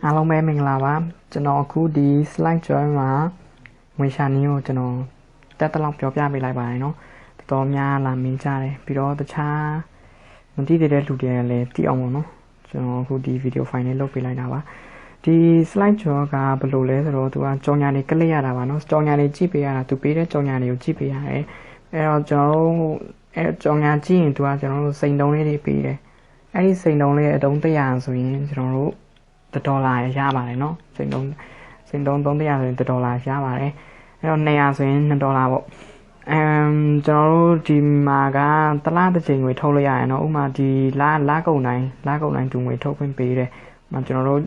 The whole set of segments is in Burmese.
အားလုံးပဲမင်္ဂလာပါကျွန်တော်အခုဒီ slide join မှာဝင်ရှာနည်းကိုကျွန်တော်တက်တက်လောက်ပြောပြပေးလိုက်ပါတယ်เนาะတော်တော်များလာမင်းကြတယ်ပြီးတော့တခြားမသိတဲ့လူတွေလည်းသိအောင်ပေါ့เนาะကျွန်တော်အခုဒီ video file လေးလုပ်ပေးလိုက်တာပါဒီ slide join ကဘယ်လိုလဲဆိုတော့သူကကြော်ညာလေးကလစ်ရတာပါเนาะကြော်ညာလေးကြည့်ပေးရတာသူပေးတဲ့ကြော်ညာလေးကိုကြည့်ပေးရတယ်အဲ့တော့ကျွန်တော်တို့အဲ့ကြော်ညာကြည့်ရင်သူကကျွန်တော်တို့စိန်တုံးလေးတွေပေးတယ်အဲ့ဒီစိန်တုံးလေးရဲ့အတုံး100ဆိုရင်ကျွန်တော်တို့$ရပါတယ်เนาะစိန်တုံး300ဆိုရင်$ရပါတယ်အဲ့တော့200ဆိုရင်$ပေါ့ကျွန်တော်တို့ဒီမှာကတစ်လတစ်ချိန်ငွေထုတ်လို့ရရင်เนาะဥပမာဒီလကုန်တိုင်းတူငွေထုတ်ခွင့်ပေးတယ်ကျွန်တော်တို့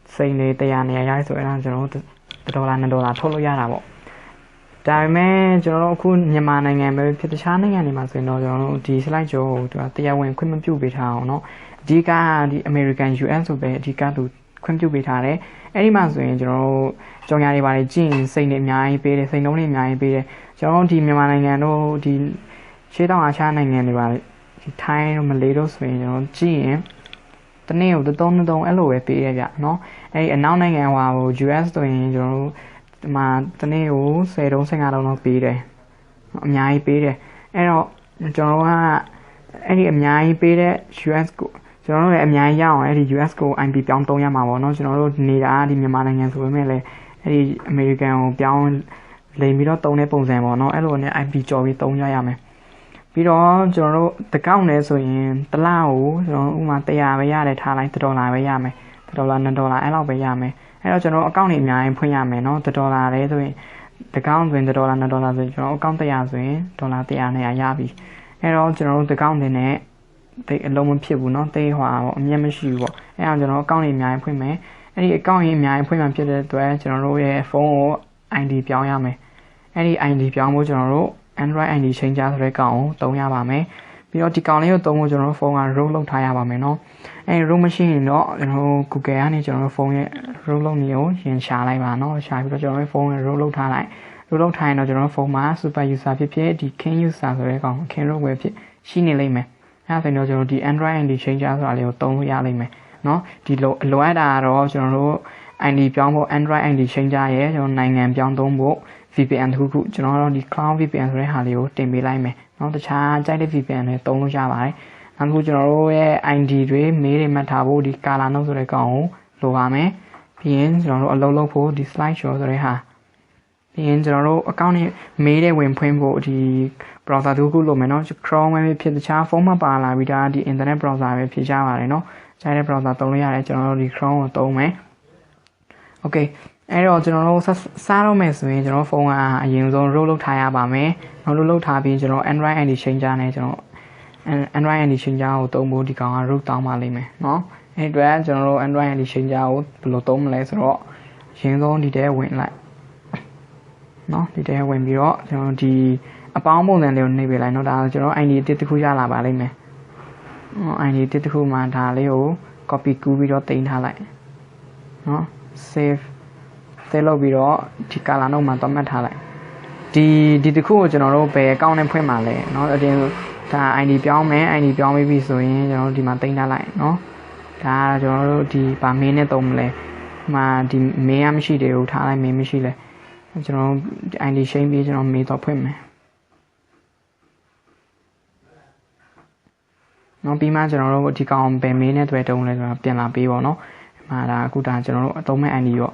စိန်တွေ100နေရာရဆိုအဲ့ဒါကျွန်တော်တို့$2 ထုတ်လို့ရတာပေါ့ဒါပေမဲ့ကျွန်တော်တို့အခုမြန်မာနိုင်ငံပဲဖြစ်တခြားနိုင်ငံတွေမှာဆိုရင်တော့ကျွန်တော်တို့ဒီ slide show ကိုသူကတရားဝင်ခွင့်မပြုပေးထားအောင်เนาะအဓိကဒီ American US ဆိုပဲအဓိကသူခွင့်ပြုပေးထားတယ်အဲ့ဒီမှာဆိုရင်ကျွန်တော်တို့ကြော်ညာတွေပါလေကြည့်ရင်စိန်တွေအများကြီးပေးတယ်စိန်လုံးတွေအများကြီးပေးတယ်ကျွန်တော်တို့ဒီမြန်မာနိုင်ငံတို့ဒီရှေ့တောင်အာရှနိုင်ငံတွေပါဒီထိုင်းတို့မလေးတို့ဆိုရင်ကျွန်တော်ကြည့်ရင်တနေ့ကို3အဲ့လိုပဲပေးရကြเนาะအဲ့ဒီအနောက်နိုင်ငံဟို US ဆိုရင်ကျွန်တော်တို့ဒီမှာတနေ့ကို10တုံး15တုံးလောက်ပေးတယ်အများကြီးပေးတယ်အဲ့တော့ကျွန်တော်ကအဲ့ဒီအများကြီးပေးတဲ့ US ကိုကျွန်တော်တို့လည်းအများကြီးရအောင်အဲ့ဒီ US ကို IP ပြောင်းသုံးရမှာပေါ့နော်ကျွန်တော်တို့နေတာဒီမြန်မာနိုင်ငံဆိုပေမဲ့လည်းအဲ့ဒီ American ကိုပြောင်းလိမ်ပြီးတော့သုံးတဲ့ပုံစံပေါ့နော်အဲ့လိုနဲ့ IP ကြော်ပြီးသုံးရမယ်ပြီးတော့ကျွန်တော်တို့တကောက်နဲ့ဆိုရင်တစ်လကိုကျွန်တော်ဥပမာ100ပဲရတယ်ထားလိုက်$ပဲရမယ်$$2အဲ့လောက်ပဲရမယ်အဲ့တော့ကျွန်တော်အကောင့်တွေအများကြီးဖွင့်ရမယ်နော်$လဲဆိုရင်တကောက်ဆိုရင်$$ဆိုရင်ကျွန်တော်အကောင့်100ဆိုရင်$100နဲ့ရပြီအဲ့တော့ကျွန်တော်တို့တကောက်တွေနဲ့တိတ်အလုံးမဖြစ်ဘူးเนาะတိတ်ဟွာပေါ့အမြတ်မရှိဘူးပေါ့အဲ့အောင်ကျွန်တော်အကောင့်တွေအများကြီးဖွင့်မယ်အဲ့ဒီအကောင့်ကြီးအများကြီးဖွင့်မှဖြစ်တဲ့အတွက်ကျွန်တော်တို့ရဲ့ဖုန်းကို ID ပြောင်းရမယ်အဲ့ဒီ ID ပြောင်းဖို့ကျွန်တော်တို့ Android ID changer ဆိုတဲ့ကောင်ကိုသုံးရပါမယ်ပြီးတော့ဒီကောင်လေးကိုသုံးဖို့ကျွန်တော်တို့ဖုန်းက root လုပ်ထားရပါမယ်เนาะအဲ့ဒီ root မရှိရင်တော့ကျွန်တော်တို့ Google ကနေကျွန်တော်တို့ဖုန်းရဲ့ root လုပ်နည်းကိုရင်ရှာလိုက်ပါเนาะရှာပြီးတော့ကျွန်တော်တို့ဖုန်းရဲ့ root လုပ်ထားလိုက် root လုပ်ထားရင်တော့ကျွန်တော်တို့ဖုန်းမှာ super user ဖြစ်ဖြစ်ဒီ king user ဆိုတဲ့ကောင် king root ပဲဖြစ်ရှိနေလိမ့်မယ်အဲ့ဒါဆိုရင်တော့ကျွန်တော်ဒီ Android ID changer ဆိုတာလေးကိုသုံးလို့ရလိမ့်မယ်เนาะဒီလိုအပ်တာတော့ကျွန်တော်တို့ ID ပြောင်းဖို့ Android ID changer ရဲ့ကျွန်တော်နိုင်ငံပြောင်းသုံးဖို့ VPN တစ်ခုကျွန်တော်တို့ဒီ Cloud VPN ဆိုတဲ့ဟာလေးကိုတင်ပေးလိုက်မယ်เนาะတခြားကြိုက်တဲ့ VPN တွေသုံးလို့ရပါတယ်နောက်တစ်ခုကျွန်တော်တို့ရဲ့ ID တွေ mail တွေမှတ်ထားဖို့ဒီ color note ဆိုတဲ့ကောင်ကိုလိုပါမယ်ပြီးရင်ကျွန်တော်တို့အလုပ်လုပ်ဖို့ဒီ slide show ဆိုတဲ့ဟာပြီးရင်ကျွန်တော်တို့ account နဲ့ mail တွေဝင်ဖွင့်ဖို့ဒီ browser တစ်ခုလိုမယ်เนาะ Chrome ပဲဖြစ်တခြားဖုန်းမှာပါလာပြီးဒါဒီ internet browser ပဲဖြစ်ကြပါတယ်เนาะခြားတဲ့ browser သုံးလို့ရတယ်ကျွန်တော်တို့ဒီ Chrome ကိုသုံးမယ် Okay အဲ့တော့ကျွန်တော်တို့စားတော့မယ်ဆိုရင်ကျွန်တော်ဖုန်းကအရင်ဆုံး root လုပ်ထားရပါမယ်နောက် root လုပ်ထားပြီးကျွန်တော် Android ID changer နဲ့ကျွန်တော် Android ID changer ကိုသုံးဖို့ဒီကောင်က root တောင်းပါလိမ့်မယ်เนาะအဲ့အတွက်ကျွန်တော်တို့ Android ID changer ကိုဘယ်လိုသုံးမလဲဆိုတော့အရင်ဆုံးဒီထဲဝင်လိုက်เนาะဒီထဲဝင်ပြီးတော့ကျွန်တော်ဒီအပေါင်းပုံစံလေးကိုနှိပ်ပေးလိုက်เนาะဒါဆိုကျွန်တော် ID တစ်ခုရလာပါလိမ့်မယ်ID တစ်ခုမှဒါလေးကို copy ကူးပြီးတော့တင်ထားလိုက်เนาะ save လုပ်ပြီးတော့ဒီ color note မှာတော့မှတ်ထားလိုက်ဒီတစ်ခုကိုကျွန်တော်တို့ဘယ် account နဲ့ဖွင့်မှာလဲเนาะအတင်းဒါ ID ပြောင်းမယ် ID ပြောင်းပြီးပြီဆိုရင်ကျွန်တော်တို့ဒီမှာတင်ထားလိုက်เนาะဒါကျွန်တော်တို့ဒီဗာ main နဲ့သုံးမလဲမှာဒီ main ကမရှိသေးဘူးထားလိုက် main မရှိလဲကျွန်တော် ID change ပြီးကျွန်တော် main တော့ဖွင့်မယ်နော်ပြီးမှကျွန်တော်တို့ဒီကောင်ဘယ် main နဲ့တွေ့တုံးလဲဆိုတာပြန်လာပေးပါတော့မှာဒါအခုဒါကျွန်တော်တို့အသုံးမဲ့ ID ရေ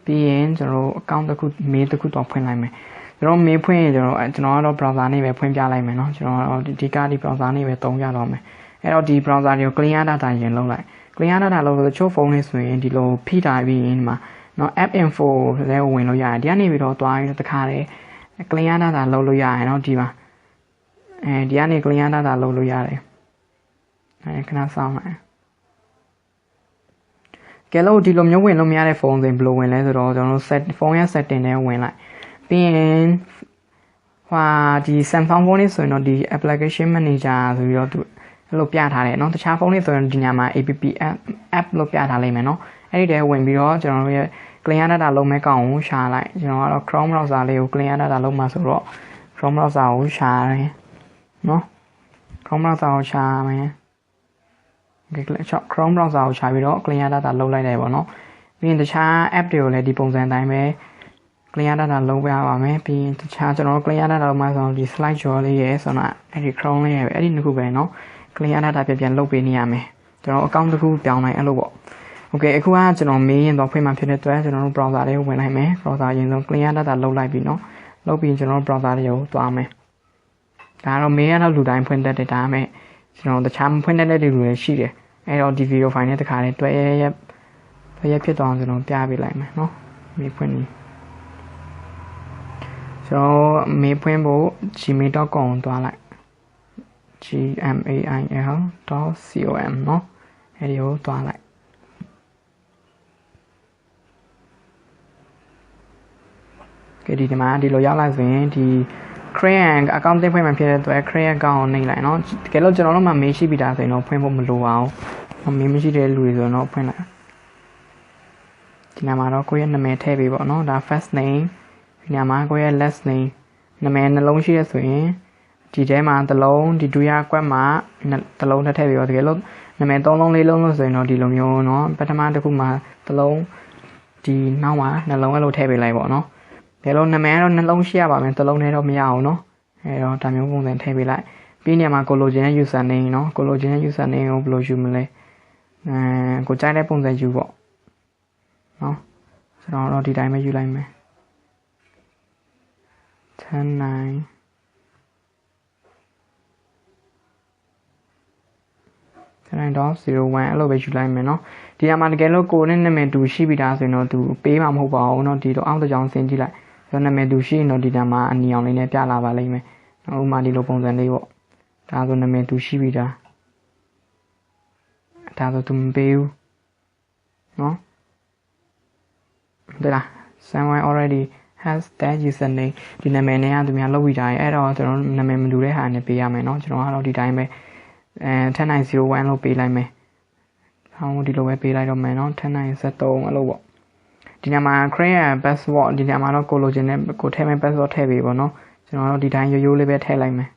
ာပြီးရင်ကျွန်တော်တို့ account တစ်ခု mail တစ်ခုတော့ဖွင့်လိုက်မယ်ကျွန်တော် mail ဖွင့်ရင်ကျွန်တော်ကတော့ browser နဲ့ပဲဖွင့်ပြလိုက်မယ်เนาะကျွန်တော်ဒီကဒီ browser နဲ့ပဲသုံးရတော့မယ်အဲ့တော့ဒီ browser တွေကို clear data ရင်လုံးလိုက် clear data လို့ဆိုချို့ဖုန်းလေးဆိုရင်ဒီလိုဖိထားပြီးရင်ဒီမှာเนาะ app info လဲဝင်လို့ရတယ်ဒီကနေပြီးတော့တွားပြီးတခါလေ clear data လုပ်လို့ရတယ်เนาะဒီမှာဒီကနေ clear data လုပ်လို့ရတယ်ခဏစောင့်လိုက်ကဲလို့ဒီလိုမျိုးဝင်လို့မရတဲ့ဖုန်းဆိုရင်ဘယ်လိုဝင်လဲဆိုတော့ကျွန်တော်တို့ဖုန်းရဲ့ setting ထဲဝင်လိုက်ပြီးရင်ဒီ Samsung ဖုန်းလေးဆိုရင်တော့ဒီ application manager ဆိုပြီးတော့သူအဲ့လိုပြထားတယ်เนาะတခြားဖုန်းလေးဆိုရင်ဒီညမှာ app လို့ပြထားလိမ့်မယ်เนาะအဲ့ဒီထဲဝင်ပြီးတော့ကျွန်တော်တို့ရဲ့ clear data လုပ်မဲ့ကောင်ကိုရှာလိုက်ကျွန်တော်ကတော့ Chrome browser လေးကို clear data လုပ်မှာဆိုတော့ Chrome browser ကိုရှာတယ်เนาะ Chrome browser ကိုရှာမယ်Chrome browser ကိုရှာပြီးတော့ clear data လုပ်လိုက်တယ်ပေါ့နော် ပြီးရင်တခြား app တွေကိုလည်းဒီပုံစံတိုင်းပဲ clear data လုံးပြပါမယ်ပြီးရင်တခြားကျွန်တော်တို့ clear data လုံးမှဆိုဒီ slide show လေးရဲ့ဆိုတော့အဲ့ဒီ Chrome လေးရဲ့အဲ့ဒီနှစ်ခုပဲเนาะ clear data ပြန်လုပ်ပေးနေရမယ်ကျွန်တော် account တစ်ခုပြောင်းလိုက်အဲ့လိုပေါ့ okay အခုကကျွန်တော်မေးရင်တော့ဖွင့်မှဖြစ်တဲ့အတွက်ကျွန်တော်တို့ browser လေးကိုဝင်လိုက်မယ် browser ရင်ဆုံး clear data လုပ်လိုက်ပြီเนาะလုပ်ပြီးကျွန်တော်တို့ browser လေးကိုတွားမယ်ဒါတော့မေးရတော့လူတိုင်းဖွင့်တတ်တယ်ဒါပေမဲ့ကျွန်တော်တခြားဖွင့်တတ်တဲ့လူတွေရှိတယ်အဲ့တော့ဒီ video file နဲ့တခါလေးတွဲရဖြစ်သွားအောင်ကျွန်တော်ပြပေးလိုက်မယ်เนาะမေးဖွင့်နေကျွန်တော်မေးဖွင့်ဖို့ gmail.com တွားလိုက် gmail.com เนาะအဲ့ဒီကိုတွားလိုက်ကဲဒီမှာဒီလိုရောက်လာဆိုရင်ဒီ create account ဖွင့်မှဖြစ်တဲ့အတွက် create account ကိုနှိပ်လိုက်เนาะတကယ်လို့ကျွန်တော်တို့မှမေးရှိပြီးသားဆိုရင်တော့ဖွင့်ဖို့မလိုပါဘူးမေးမရှိတဲ့လူတွေဆိုတော့ဖွင့်လိုက်ဒီနာမှာတော့ကိုယ့်ရဲ့နာမည်ထည့်ပေးပေါ့เนาะဒါ first name ဒီနာမှာကိုယ့်ရဲ့ last name နာမည်နှလုံးရှိရဆိုရင်ဒီထဲမှာတစ်လုံးဒီဒုတိယကွက်မှာတစ်လုံးထည့်ပေးပါတကယ်လို့နာမည်3လုံး4လုံးလို့ဆိုရင်တော့ဒီလိုမျိုးเนาะပထမတစ်ခုမှာတစ်လုံးဒီနောက်မှာနှလုံးအဲ့လိုထည့်ပေးလိုက်ပေါ့เนาะဒါလို့နာမည်ကတော့နှလုံးရှိရပါမယ်တစ်လုံးနဲ့တော့မရအောင်เนาะအဲ့တော့ဒါမျိုးပုံစံထည့်ပေးလိုက်ပြီးနေမှာကိုလိုချင်တဲ့ user name เนาะကိုလိုချင်တဲ့ user name ကိုဘယ်လိုယူမလဲကိုကြိုက်တဲ့ပုံစံယူပေါ့เนาะကျွန်တော်တော့ဒီတိုင်းပဲယူလိုက်မယ်10 9.01 အဲ့လိုပဲယူလိုက်မယ်เนาะဒီမှာတကယ်လို့ကိုနဲ့နာမည်တူရှိပြီးသားဆိုရင်တော့သူပေးမှာမဟုတ်ပါဘူးเนาะဒီတော့အောက်တစ်ကြောင်းဆင်းကြည့်လိုက်ဆိုတော့နာမည်တူရှိရင်တော့ဒီတန်းမှာအနီအောင်လေးနဲ့ပြလာပါလိမ့်မယ်ဥပမာဒီလိုပုံစံလေးပေါ့ဒါဆိုနာမည်တူရှိပြီးသားဒါဆိုသူမပေးဘူးเนาะဒါလား someone already has that username ဒီနာမည်နဲ့ကသူများလုပ်ပြီးသားရဲ့အဲ့တော့ကျွန်တော်နာမည်မတူတဲ့ဟာနဲ့ပေးရမယ်เนาะကျွန်တော်ကတော့ဒီတိုင်းပဲ10901လို့ပေးလိုက်မယ်ဟောင်းဒီလိုပဲပေးလိုက်တော့မယ်เนาะ10973အဲ့လိုပေါ့ဒီညမှာ create password ဒီညမှာတော့ကိုလိုချင်တဲ့ကိုထည့်မဲ့ password ထည့်ပေးပေါ့เนาะကျွန်တော်တို့ဒီတိုင်းရိုးရိုးလေးပဲထည့်လိုက်မယ်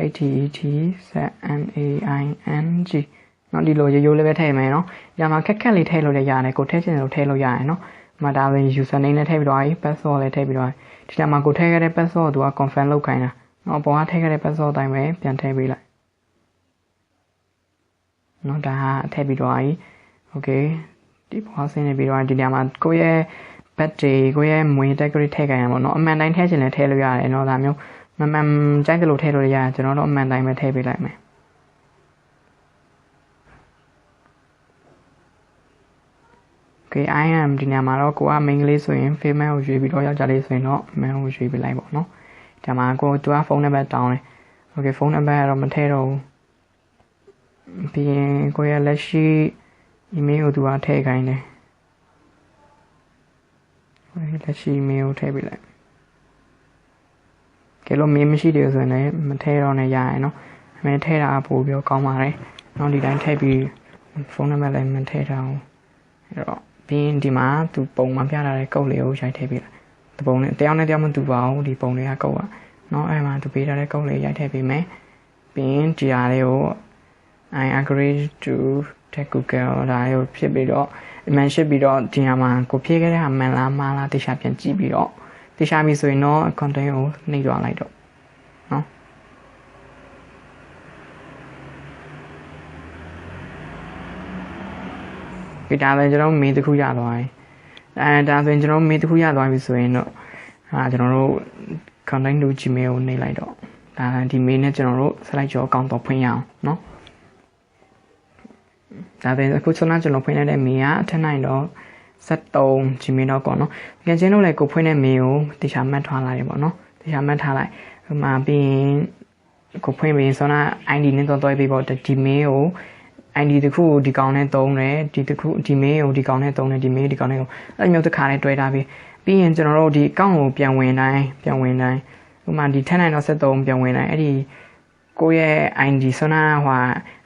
ATETZNAING เนาะဒီလိုရိုးရိုးလေးပဲထည့်မယ်เนาะညမှာခက်လေးထည့်လို့လည်းရတယ်ကိုထည့်ချင်တယ်လို့ထည့်လို့ရတယ်เนาะမဒါပဲ user name နဲ့ထည့်ပြီးတော့ password လည်းထည့်ပြီးတော့ဒီညမှာကိုထည့်ခဲ့တဲ့ password သူက confirm လုပ်ခိုင်းတာအပေါ်ကထည့်ခဲ့တဲ့ password တိုင်းပဲပြန်ထည့်ပေးလိုက်เนาะဒါထည့်ပြီးတော့โอเคဒီပေါ်ဆင်းနေပြီးတော့ဒီနေရာမှာကိုယ့်ရဲ့ birthday ကိုယ့်ရဲ့မွေးတက်ဂရိထည့်ခိုင်းရမှာเนาะအမှန်တိုင်းထည့်ချင်လည်းထည့်လို့ရတယ်เนาะဒါမျိုးမမှန်ကြိုက်တယ်လို့ထည့်လို့ရတယ်ကျွန်တော်တို့အမှန်တိုင်းပဲထည့်ပေးလိုက်မယ်Okay I am ဒီနေရာမှာတော့ကိုက main လေးဆိုရင် female ကိုရွေးပြီးတော့ယောက်ျားလေးဆိုရင်တော့ male ကိုရွေးပေးလိုက်ပေါ့เนาะဒီမှာကိုသူကဖုန်းနံပါတ်တောင်းတယ် okay ဖုန်းနံပါတ်ကတော့မထည့်တော့ဘူးပြီးရင်ကိုရဲ့လက်ရှိ email ကိုသူကထည့်ခိုင်းတယ်လက်ရှိ email ကိုထည့်ပေးလိုက်ကဲလို့ mail မရှိတယ်ဆိုရင်လည်းမထည့်တော့နဲ့ရရင်เนาะအမေထည့်တာပို့ပြီးကောင်းပါတယ်နောက်ဒီတိုင်းထည့်ပြီးဖုန်းနံပါတ်လည်းမထည့်ထားဘူးအဲ့တော့ပြီးရင်ဒီမှာသူပုံမှန်ပြထားတဲ့ကုတ်လေးကိုရိုက်ထည့်ပေးလိုက်ဒီပုံနဲ့တယောက်နဲ့တယောက်မတူပါဘူးဒီပုံလေးကကုတ်อ่ะเนาะအဲ့မှာသူပေးထားတဲ့ကုတ်လေးရိုက်ထည့်ပေးမယ်ပြီးရင်ဒီဟာလေးကို I agree to the Google ဒါရုပ်ဖြစ်ပြီးတော့ mention ပြီးတော့ဒီမှာကိုဖြည့်ခဲ့တဲ့ဟာမှန်လားမှားလားတခြားပြန်ကြည့်ပြီးတော့တခြားပြီဆိုရင်တော့ content ကိုနှိပ်သွားလိုက်တော့เนาะဒီဒါလည်းကျွန်တော်မေးတစ်ခုရသွားပြီဒါဆိုရင်ကျွန်တော်မေးတစ်ခုရသွားပြီဆိုရင်တော့ကျွန်တော်တို့ content လို့ Gmail ကိုနှိပ်လိုက်တော့ဒါဒီမေးနဲ့ကျွန်တော်တို့ slide show account တော့ဖွင့်ရအောင်เนาะဒါပဲအခုကျွန်တော်ဖွင့်လိုက်တဲ့မေးကအထက်နိုင်တော့73 gmail.com เนาะပြန်ချင်းလို့လည်းကိုဖွင့်တဲ့မေးကိုတခြားမှတ်ထားလိုက်ရပေါ့เนาะတခြားမှတ်ထားလိုက်ဟိုမှာပြီးရင်ကိုဖွင့်ပြီးဆိုတော့ ID နဲ့တော့တွဲပြီးပေါ့ဒီမေးကို ID တခုဒီကောင်နဲ့သုံးတယ်ဒီတခုဒီမေးကိုဒီကောင်နဲ့သုံးတယ်ဒီမေးဒီကောင်နဲ့အဲ့မျိုးတစ်ခါနဲ့တွဲထားပြီးရင်ကျွန်တော်တို့ဒီအကောင့်ကိုပြန်ဝင်တိုင်းဟိုမှာဒီထက်နိုင်တော့73ပြန်ဝင်တိုင်းအဲ့ဒီကိုရဲ့ ID ဆွမ်းနာဟို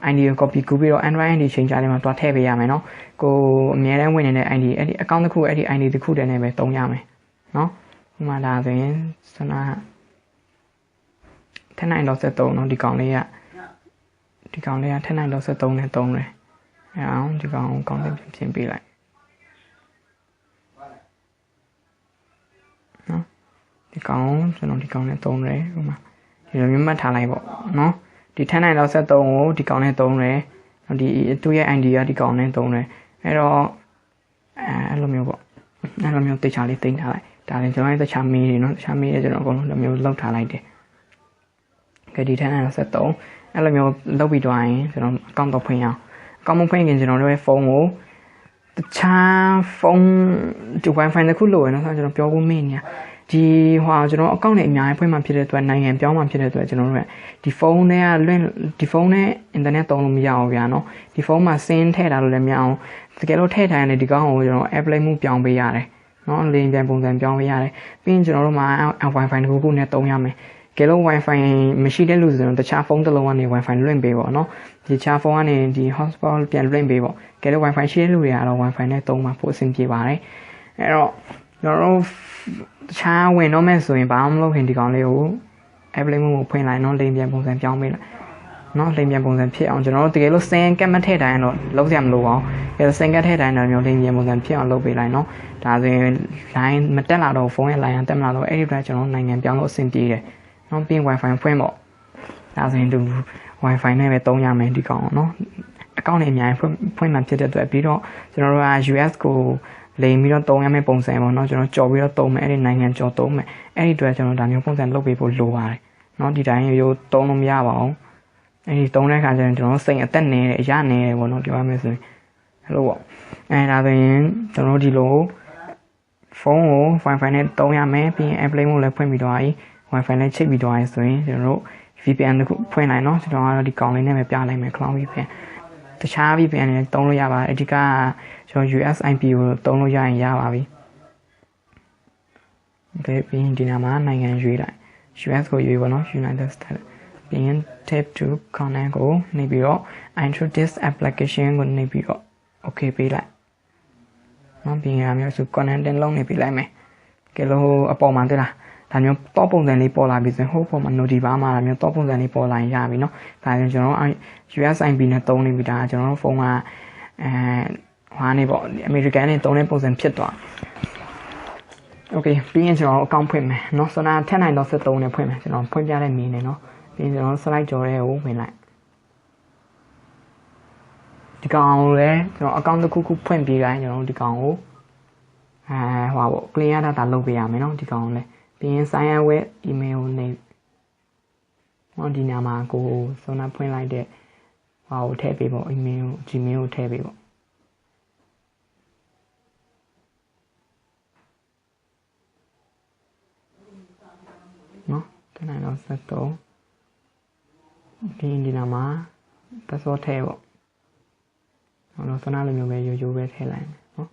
ID ကို copy ကူးပြီးတော့ Android ID ချိန်ကြလေးမှာတွားထည့်ပေးရမယ်เนาะကိုအများတန်းဝင်နေတဲ့ ID အဲ့ဒီ account တစ်ခုအဲ့ဒီ ID တစ်ခုတည်းနဲ့ပဲသုံးရမယ်เนาะဟိုမှာဒါဆိုရင်ဆွမ်းနာထက်နိုင်တော့73เนาะဒီကောင်လေးကထက်နိုင်တော့73နဲ့သုံးတယ် အောင်ဒီကောင်ကောင်းတဲ့ပြင်ပေးလိုက်နော်ဒီကောင်ကျွန်တော်ဒီကောင်နဲ့သုံးတယ်ဟိုမှာဒီလိုမျိုးမှတ်ထားလိုက်ပေါ့နော်ဒီထန်းနိုင်တော့73ကိုဒီကောင်နဲ့သုံးတယ်ဒီသူ့ရဲ့ ID ကဒီကောင်နဲ့သုံးတယ်အဲ့တော့အဲ့လိုမျိုးပေါ့အဲ့လိုမျိုးတေချာလေးတင်ထားလိုက်ဒါလည်းကျွန်တော်ရဲ့တခြားမေးတွေနော်တခြားမေးတွေကျွန်တော်အကုန်လုံးလိုမျိုးလောက်ထားလိုက်တယ်ကဲဒီထန်းနိုင်တော့73အဲ့လိုမျိုးလောက်ပြီးတော့ရင်ကျွန်တော်အကောင့်တော့ဖွင့်အောင်အကောင့်မဖွင့်ခင်ကျွန်တော်တို့ရဲ့ဖုန်းကိုတခြားဖုန်းဒီ Wi-Fi တစ်ခုလိုရနော်ဆိုတော့ကျွန်တော်ပြောဖို့မေ့နေဒီဟိုကျွန်တော်အကောင့်နဲ့အများကြီးဖွင့်မှဖြစ်တဲ့အတွက်နိုင်ငံပြောင်းမှဖြစ်တဲ့အတွက်ကျွန်တော်တို့ကဒီဖုန်းနဲ့လွင့်ဒီဖုန်းနဲ့အင်တာနက်သုံးလို့မရအောင်ဗျာနော်ဒီဖုန်းမှာဆင်းထည့်ထားလို့လည်းမရအောင်တကယ်လို့ထည့်ထားရင်ဒီကောင်းကိုကျွန်တော် airplane မှုပြောင်းပေးရတယ်နော်လေယာဉ်ပြန်ပုံစံပြောင်းပေးရတယ်ပြီးရင်ကျွန်တော်တို့မှာ Wi-Fi တစ်ခုနဲ့သုံးရမယ်ကဲလို့ Wi-Fi မရှိတဲ့လူဆိုရင်တခြားဖုန်းတစ်လုံးကနေ Wi-Fi လွှင့်ပေးပေါ့နော်ဒီခြားဖုန်းကနေဒီ hotspot ပြန်လွှင့်ပေးပေါ့ကဲလို့ Wi-Fi ရှိတဲ့လူတွေကတော့ Wi-Fi နဲ့သုံးမှာပိုအဆင်ပြေပါတယ်အဲ့တော့ကျွန်တော်တို့တခြားဝင်တော့မဲ့ဆိုရင်ဘာမှမလုပ်ခင်ဒီကောင်လေးကို airplane မှုကိုဖွင့်လိုက်နော်လေယာဉ်ပြန်ပုံစံပြောင်းပေးလိုက်နော်လေယာဉ်ပြန်ပုံစံဖြစ်အောင်ကျွန်တော်တို့တကယ်လို့စင်ကတ်မထည့်တိုင်းတော့လုံးစရာမလိုအောင်ကဲစင်ကတ်ထည့်တိုင်းတော့မျိုးလေယာဉ်ပြန်ပုံစံဖြစ်အောင်လုပ်ပေးလိုက်နော်ဒါဆိုရင် line မတက်လာတော့ဖုန်းရဲ့ line တက်မလာတော့အဲ့ဒီအတွက်ကျွန်တော်နိုင်ငံပြောင်းလို့အဆင်ပြေတယ်နော်ပြီး Wi-Fi ဖွင့်ပေါ့ဒါဆိုရင်ဒီ Wi-Fi နဲ့ပဲသုံးရမယ်ဒီကောင်နော်အကောင့်တွေအများကြီးဖွင့်မှဖြစ်တဲ့အတွက်ပြီးတော့ကျွန်တော်တို့က US ကိုလိမ်ပြီးတော့သုံးရမယ့်ပုံစံပေါ့နော်ကျွန်တော်ကြော်ပြီးတော့သုံးမယ်အဲ့ဒီနိုင်ငံကြော်သုံးမယ်အဲ့ဒီအတွက်ကျွန်တော်ဒါမျိုးပုံစံလုပ်ပေးဖို့လိုပါတယ်နော်ဒီတိုင်းရိုးသုံးလို့မရပါဘူးအဲ့ဒီသုံးတဲ့အခါကျရင်ကျွန်တော်စိတ်အသက်နေတယ်အရနေတယ်ပေါ့နော်ပြောရမယ်ဆိုရင်အဲ့လိုပေါ့အဲ့ဒါဆိုရင်ကျွန်တော်ဒီလိုဖုန်းကို Wi-Fi နဲ့သုံးရမယ်ပြီးရင် airplane ကိုလည်းဖွင့်ပြီးတော့Wi-Fi နဲ့ချိတ်ပြီးတော့ဆိုရင်ကျွန်တော်တို့ VPN တစ်ခုဖွင့်လိုက်နော်ကျွန်တော်ကတော့ဒီကောင်လေးနဲ့ပဲပြလိုက်မယ် Cloud VPN တခြား VPN တွေသုံးလို့ရပါတယ်အဓိကကျွန်တော် USIP ကိုသုံးလို့ရရင်ရပါပြီ။ပြီးရင်ဒီနာမှာနိုင်ငံရွေးလိုက် US ကိုရွေးပါနော် United States ပြီးရင် tap to connect ကိုနေပြီးတော့ intro this application ကိုနေပြီးတော့ okay ပေးလိုက်။နော်ပြီးရင်အမျိုးစု connect တင်လုံးနေပေးလိုက်မယ်။ကဲလို့အပေါ်မှာတွေ့လားဒါမျိုးတော့ပုံစံလေးပေါ်လာပြီဆိုရင်ဟိုပုံမှာ notify မှာဒါမျိုးတော့ပုံစံလေးပေါ်လာရင်ရပြီเนาะဒါဆိုကျွန်တော် USIP နဲ့သုံးနေပြီဒါကျွန်တော်ဖုန်းကဟွာနေပေါ့ American နဲ့သုံးတဲ့ပုံစံဖြစ်သွား Okay ပြီးရင်ကျွန်တော်အကောင့်ဖွင့်မယ်เนาะဆိုတော့ထက်နိုင်တော့73နဲ့ဖွင့်မယ်ကျွန်တော်ဖွင့်ပြတဲ့မီးနဲ့เนาะပြီးရင်ကျွန်တော် slide ကြော်တဲ့ကိုဝင်လိုက်ဒီကောင်လည်းကျွန်တော်အကောင့်တစ်ခုခုဖွင့်ပြီးတိုင်းကျွန်တော်ဒီကောင်ကိုဟွာပေါ့ clear data လုပ်ပေးရမယ်เนาะဒီကောင်လည်းပြီးရင် sign up with email နဲ့ဟောဒီနာမှာကိုစုံနာဖွင့်လိုက်တဲ့ဟာကိုထည့်ပေးပေါ့ email gmail ကိုထည့်ပေးပေါ့နော်တနေ့တော့73ဒီနာမှာ password ထည့်ပေါ့ဟောတော့စုံနာလိုမျိုးပဲရိုးပဲထည့်လိုက်မယ်နော်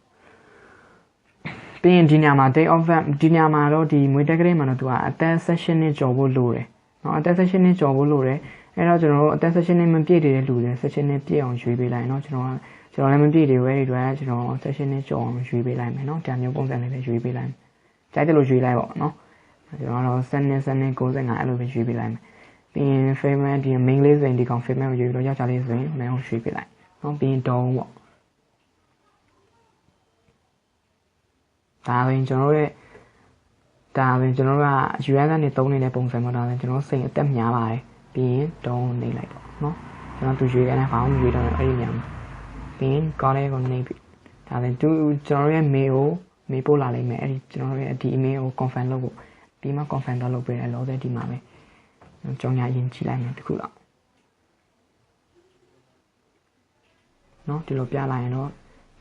ပြီးရင်ဒီညမှာ day of event ဒီညမှာတော့ဒီမွေးတက်ကလေးမှာတော့သူကအသက် session နဲ့ကြော်ဖို့လိုတယ်เนาะအသက် session နဲ့ကြော်ဖို့လိုတယ်အဲ့တော့ကျွန်တော်တို့အသက် session နဲ့မပြည့်တဲ့လူတွေ session နဲ့ပြည့်အောင်ရွေးပေးလိုက်เนาะကျွန်တော်လည်းမပြည့်သေးဘူးအဲ့ဒီတော့ကျွန်တော် session နဲ့ကြော်အောင်ရွေးပေးလိုက်မယ်เนาะဒါမျိုးပုံစံလေးပဲရွေးပေးလိုက်ကြိုက်တယ်လို့ရွေးလိုက်ပေါ့เนาะကျွန်တော်တော့7နဲ့95အဲ့လိုပဲရွေးပေးလိုက်မယ်ပြီးရင် family ဒီ main လေးဆိုရင်ဒီကောင် family ကိုရွေးပြီးတော့ယောက်ျားလေးဆိုရင် main ကိုရွေးပေးလိုက်เนาะပြီးရင် down ပေါ့ဒါဝင်ကျွန်တော်တို့က US နဲ့သုံးနေတဲ့ပုံစံမှာဒါလည်းကျွန်တော်စိတ်အသက်များပါတယ်ပြီးရင်တုံးနေလိုက်ပေါ့နော်ကျွန်တော်သူရွေးခိုင်းတဲ့ဘာမှမရွေးတော့အဲ့ဒီနေရာမှာပြီးရင်ကောင်းလေးကိုနေပြီဒါလည်းကျွန်တော်ရဲ့ mail ကိုမေးပို့လာလိမ့်မယ်အဲ့ဒီကျွန်တော်ရဲ့ဒီ email ကို confirm လုပ်ဖို့ပြီးမှ confirm တော့လုပ်ပေးတယ်လောဆယ်ဒီမှာပဲကြောင်ညာရင်ကြည့်လိုက်မယ်တခုတော့နော်ဒီလိုပြလိုက်ရင်တော့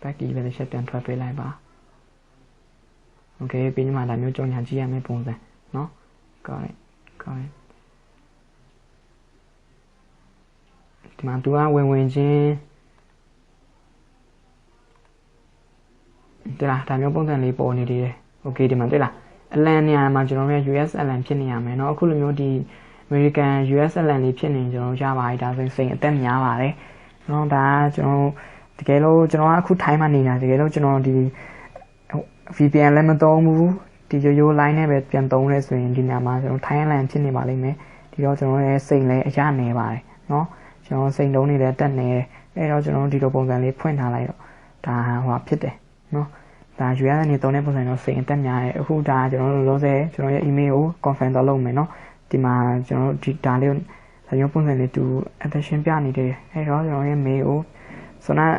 back key ပဲတစ်ချက်ပြန်ထွက်ပေးလိုက်ပါOkay ပြီးမှဒါမျိုးကြောင်ညာကြည့်ရမယ့်ပုံစံเนาะ correct ဒီမှာသူကဝင်ချင်းတွေ့လားဒါမျိုးပုံစံလေးပေါ်နေသေးတယ် Okay ဒီမှာတွေ့လားအလန်နေရာမှာကျွန်တော်တို့ US အလန်ဖြစ်နေရမယ်เนาะအခုလိုမျိုးဒီ American US အလန်လေးဖြစ်နေကျွန်တော်ရပါပြီဒါဆိုရင်စိတ်အသက်များပါတယ်เนาะဒါကျွန်တော်တကယ်လို့ကျွန်တော်ကအခုထိုင်းမှာနေတာတကယ်လို့ကျွန်တော်ဒီVPN လည်းမသုံးဘူးဒီရိုး line နဲ့ပဲပြန်သုံးရဲဆိုရင်ဒီညမှာကျွန်တော်ထိုင်းလန်ဖြစ်နေပါလိမ့်မယ်ဒီတော့ကျွန်တော်ရဲ့စိတ်လည်းအရနေပါတယ်เนาะကျွန်တော်စိတ်လုံးနေတယ်တက်နေတယ် အဲ့တော့ကျွန်တော်တို့ဒီလိုပုံစံလေးဖွင့်ထားလိုက်တော့ဒါဟိုဖြစ်တယ်နော်ဒါရွေးရတဲ့နေသုံးတဲ့ပုံစံတော့စိန်အတက်များတယ်အခုဒါကျွန်တော်တို့လောဆယ်ကျွန်တော်ရဲ့ email ကို confirm တော့လုပ်မယ်နော်ဒီမှာကျွန်တော်တို့ဒီဒါလေးဒါမျိုးပုံစံလေးသူ attention ပြနေတယ်အဲ့တော့ကျွန်တော်ရဲ့ mail ကိုဆိုတော့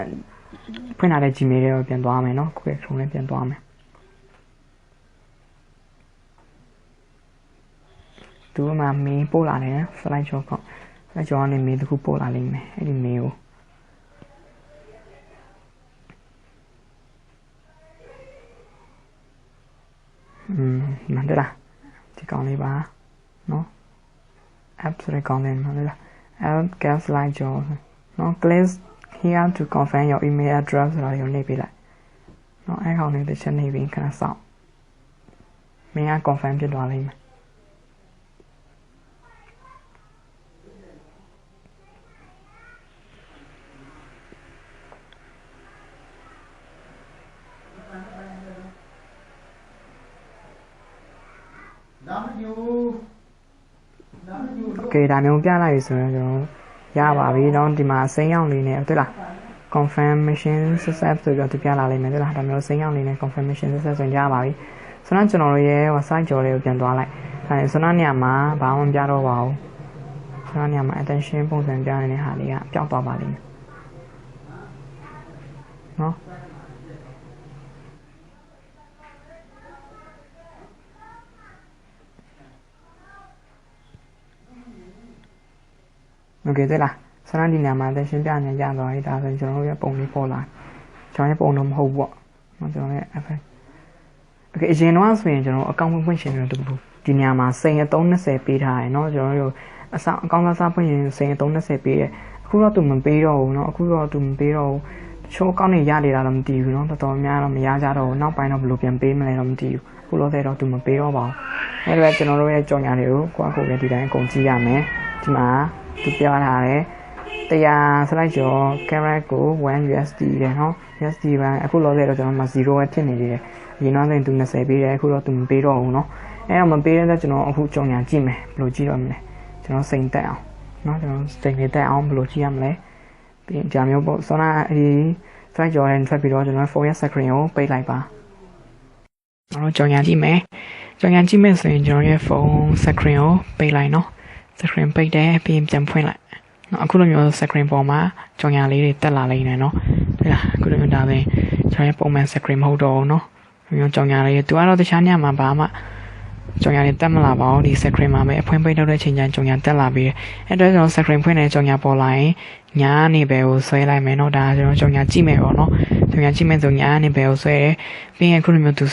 ဖွင့်ထားတဲ့ Gmail လေးကိုပြန်သွားမယ်နော် Google Chrome နဲ့ပြန်သွားမယ်သူကမှ mail ပို့လာတယ် slide show ကအဲ့ကျွန်တော်ကနေ mail တစ်ခုပို့လာလိမ့်မယ်အဲ့ဒီ mail ကိုမှန်တယ်လားဒီကောင်းလေးပါနော် app ဆိုတဲ့ကောင်းလေးမှန်တယ်လား app get slide show နော် click here to confirm your email address ဆိုတာကိုနှိပ်ပေးလိုက်နော်အဲ့ကောင်လေးတစ်ချက်နှိပ်ပြီးခဏစောင့်မင်းက confirm ဖြစ်သွားလိမ့်မယ်โอเคဒါမျိုးပြလိုက်ပြီဆိုတော့ကျွန်တော်ရပါပြီเนาะဒီမှာစိမ်းရောင်လေးနဲ့ဟုတ်လား confirmation success ဆိုတော့သူပြလာလိမ့်မယ်ဟုတ်လားဒါမျိုးစိမ်းရောင်လေးနဲ့ confirmation success ဆိုရင်ရပါပြီဆိုတော့ကျွန်တော်တို့ရဲ့ website ကြော်လေးကိုပြန်သွားလိုက်အဲဆိုတော့နေရာမှာဘာမှမပြတော့ပါဘူးဆိုတော့နေရာမှာ attention ပုံစံပြနေတဲ့ဟာလေးကပျောက်သွားပါလိမ့်မယ်เนาะโอเค对လားဆရာဒီနေရာမှာတက်ရှင်းပြနေကြတော့ဒါဆိုကျွန်တော်တို့ရဲ့ပုံလေးပေါ်လာကျွန်တော်ရဲ့ပုံတော့မဟုတ်ပေါ့ကျွန်တော်ရဲ့ effect โอเคအရင်တော့ဆိုရင်ကျွန်တော်အကောင့်ဖွင့်ရှင်နေတော့ဒီနေရာမှာစိန်320ပေးထားတယ်เนาะကျွန်တော်တို့အဆောင်အကောင့်စားဖွင့်ရင်စိန်320ပေးတယ်အခုတော့သူမပေးတော့ဘူးเนาะအခုတော့သူမပေးတော့ဘူးချိုးအကောင့်နေရနေတာတော့မသိဘူးเนาะတော်တော်များတော့မရကြတော့ဘူးနောက်ပိုင်းတော့ဘယ်လိုပြန်ပေးမလဲတော့မသိဘူးအခုလို့တဲ့တော့သူမပေးတော့ပါဘူးအဲ့ဒါကျွန်တော်တို့ရဲ့ကြော်ညာတွေကိုကိုယ့်အကိုပဲဒီတိုင်းအကုန်ကြည့်ရမယ်ဒီမှာသူပြောထားတယ်100 slide ကျော် carat ကို 1 USD တယ်เนาะ USD ပဲအခုလောဆယ်တော့ကျွန်တော်မှ0ပဲဖြစ်နေသေးတယ်အရင်တော့ဆိုရင်သူ20ပေးတယ်အခုတော့သူမပေးတော့ဘူးเนาะအဲ့တော့မပေးတဲ့အတွက်ကျွန်တော်အခုကြော်ညာကြည့်မယ်ဘယ်လိုကြည့်တော့မလဲကျွန်တော်စိန်တက်အောင်เนาะကျွန်တော်စိန်လေးတက်အောင်ဘယ်လိုကြည့်ရမလဲပြီးရင်ဒါမျိုးပေါ့ဆိုတော့ဒီ slide ကျော်နဲ့ထွက်ပြီးတော့ကျွန်တော် 4 screen ကိုပိတ်လိုက်ပါကျွန်တော်ကြော်ညာကြည့်မယ်ကြော်ညာကြည့်မယ်ဆိုရင်ကျွန်တော်ရဲ့ phone screen ကိုပိတ်လိုက်เนาะscreen ပိတ်တယ်ပြီးရင်ပြန်ဖွင့်လိုက်နော်အခုလိုမျိုး screen ပေါ်မှာကြောင်ညာလေးတွေတက်လာလိမ့်မယ်နော်ဟုတ်လားအခုလိုမျိုးဒါဆိုကျွန်တော်ရဲ့ပုံမှန် screen မဟုတ်တော့ဘူးနော်ဒီမျိုးကြောင်ညာလေးတွေသူကတော့တခြားညမှာဘာမှကြောင်ညာတွေတက်မလာပါဘူးဒီ screen မှာပဲအဖွင့်ပိတ်လုပ်တဲ့ချိန်ကျရင်ကြောင်ညာတက်လာပြီးအဲ့တော့ကျွန်တော် screen ဖွင့်တဲ့ကြောင်ညာပေါ်လာရင်ညာနေပဲကိုဆွဲလိုက်မယ်နော်ဒါကျွန်တော်ကြောင်ညာကြည့်မယ်ပေါ့နော်ကြောင်ညာကြည့်မယ်ဆိုညာနေပဲကိုဆွဲတယ်ပြီးရင်အခုလိုမျိုးသူ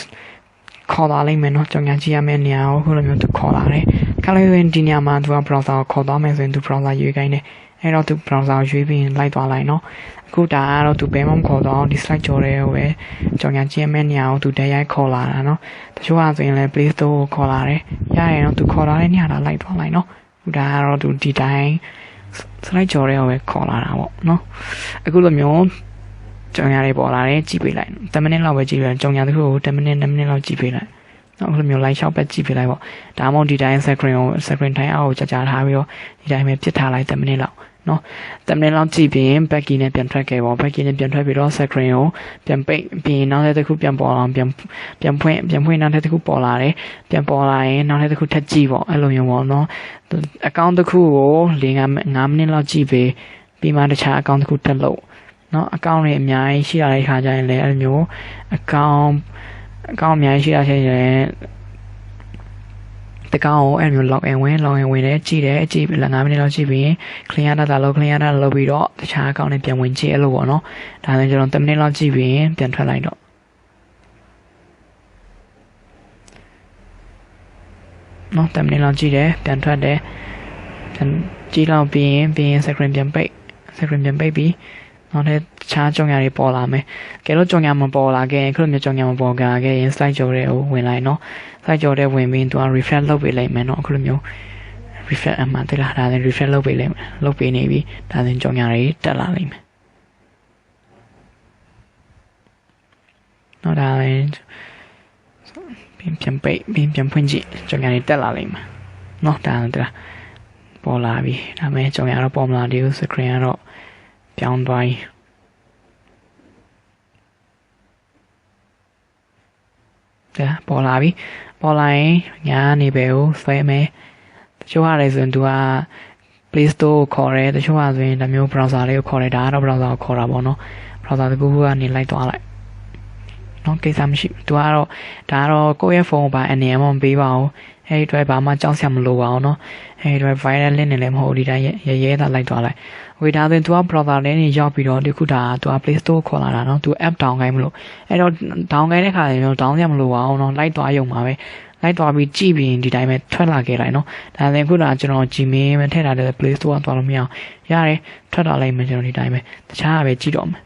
ခေါ်လာလိမ့်မယ်နော်ကြောင်ညာကြည့်ရမယ့်နေရာကိုအခုလိုမျိုးသူခေါ်လာတယ်ခါလေးဆိုရင်ဒီနေရာမှာသူက browser ကိုခေါ်သွားမယ်ဆိုရင်သူ browser ရွေးခိုင်းတယ်အဲ့တော့သူ browser ရွေးပြီးရင်လိုက်သွားလိုက်နော်အခုဒါကတော့သူဘယ်မှမခေါ်တော့ဒီ slide ကြော်တဲ့ဟိုပဲကြောင်ညာကြည့်ရမယ့်နေရာကိုသူတက်ရိုက်ခေါ်လာတာနော်တချို့ကဆိုရင်လည်း Play Store ကိုခေါ်လာတယ်ရရင်တော့သူခေါ်လာတဲ့နေရာလာလိုက်သွားလိုက်နော်ဒါကတော့သူဒီတိုင်း slide ကြော်တဲ့ဟိုပဲခေါ်လာတာပေါ့နော်အခုလိုမျိုးကြောင်ညာတွေပေါ်လာတယ်ကြည့်ပေးလိုက်10မိနစ်လောက်ပဲကြည့်လိုက်ကြောင်ညာတစ်ခုကို10မိနစ်2မိနစ်လောက်ကြည့်ပေးလိုက်နော်အဲ့လိုမျိုး live shot ပဲကြည့်ပေးလိုက်ပေါ့ဒါမှမဟုတ်ဒီတိုင်း screen တိုင်းအောက်ကိုကြာကြာထားပြီးတော့ဒီတိုင်းပဲပြစ်ထားလိုက်10မိနစ်လောက်နော်10မိနစ်လောက်ကြည့်ပြီးရင် back key နဲ့ပြန်ထွက်ခဲ့ပေါ့ back key နဲ့ပြန်ထွက်ပြီးတော့ screen ကိုပြန်ပိတ်ပြီးနောက်ထပ်တစ်ခုပြန်ပေါ်အောင်ပြန်ဖွင့်နောက်ထပ်တစ်ခုပေါ်လာတယ်ပြန်ပေါ်လာရင်နောက်ထပ်တစ်ခုထပ်ကြည့်ပေါ့အဲ့လိုမျိုးပေါ့နော် account တစ်ခုကို5မိနစ်လောက်ကြည့်ပြီးမှတခြား account တစ်ခုထပ်လုပ်နော် account တွေအများကြီးရှိရတဲ့ခါကျရင်လည်းအဲ့လိုမျိုး account အများကြီးရှိတာချင်းရင်တကောင်ကိုအဲ့လိုမျိုး log in ဝင်တယ်ကြည့်တယ်ကြည့်ပြီး5မိနစ်လောက်ကြည့်ပြီး clear data လုပ်ပြီးတော့တခြားအကောင့်နဲ့ပြန်ဝင်ကြည့်အဲ့လိုပေါ့နော်ဒါဆိုရင်ကျွန်တော်10မိနစ်လောက်ကြည့်ပြီးပြန်ထွက်လိုက်တော့နော်10မိနစ်လောက်ကြည့်တယ်ပြန်ထွက်တယ်ပြန်ကြည့်လောက်ပြီးရင် screen ပြန်ပိတ်ပြီးနောက်ထပ်ခြားကြောင်ညာတွေပေါ်လာမယ်။ကဲလို့ကြောင်ညာမပေါ်လာခဲ့ရင်ခုလိုမျိုးကြောင်ညာမပေါ်ခဲ့ရင် slide ကြော်တွေကိုဝင်လိုက်နော်။ slide ကြော်တွေဝင်ပြီးသူက refresh လုပ်ပေးလိုက်မယ်နော်အခုလိုမျိုး refresh အမှန်တလားဒါဆို refresh လုပ်ပေးလိုက်မယ်။လုပ်ပေးနေပြီဒါဆိုကြောင်ညာတွေတက်လာလိမ့်မယ်။နော်ဒါလည်းပြန်ပိတ်ပြန်ဖွင့်ကြည့်ကြောင်ညာတွေတက်လာလိမ့်မယ်။နော်ဒါတလားပေါ်လာပြီဒါပေမဲ့ကြောင်ညာတော့ပေါ်မလာသေးဘူး screen ကတော့ ပြောင်းသွားတယ်ပေါ်လာပြီပေါ်လာရင်ညာနေပဲကိုဆွဲမယ်တချို့ဟာလည်းဆိုရင်သူက Play Store ကိုခေါ်တယ်တချို့ဟာဆိုရင်ဒါမျိုး browser လေးကိုခေါ်တယ်ဒါကတော့ browser ကိုခေါ်တာပေါ့နော် browser တခုခုကနေလိုက်သွားလိုက်နော်ကိစ္စမရှိသူကတော့ဒါကတော့ကိုယ့်ရဲ့ဖုန်းကိုပါအနေနဲ့မပေးပါဘူးအဲဒီအတွက်ဘာမှကြောက်စရာမလိုပါဘူးနော်အဲဒီအတွက် viral link နဲ့လည်းမဟုတ်ဒီတိုင်းရဲသာလိုက်သွားလိုက်ဝေဒါဆိုရင်သူက browser လေးနေရောက်ပြီးတော့ဒီခုဒါသူက Play Store ခေါ်လာတာနော်သူ app down ခိုင်းမလို့အဲ့တော့ down ခိုင်းတဲ့ခါကျရင် down စရာမလိုပါဘူးနော်လိုက်သွားရုံပါပဲလိုက်သွားပြီးကြည့်ပြီးဒီတိုင်းပဲထွက်လာခဲ့လိုက်နော်ဒါဆိုရင်ခုနကကျွန်တော် Gmail မှာထည့်ထားတဲ့ Play Store ကသွားလို့မရအောင်ရတယ်ထွက်လာလိုက်မယ်ကျွန်တော်ဒီတိုင်းပဲတခြားကပဲကြည့်တော့မယ်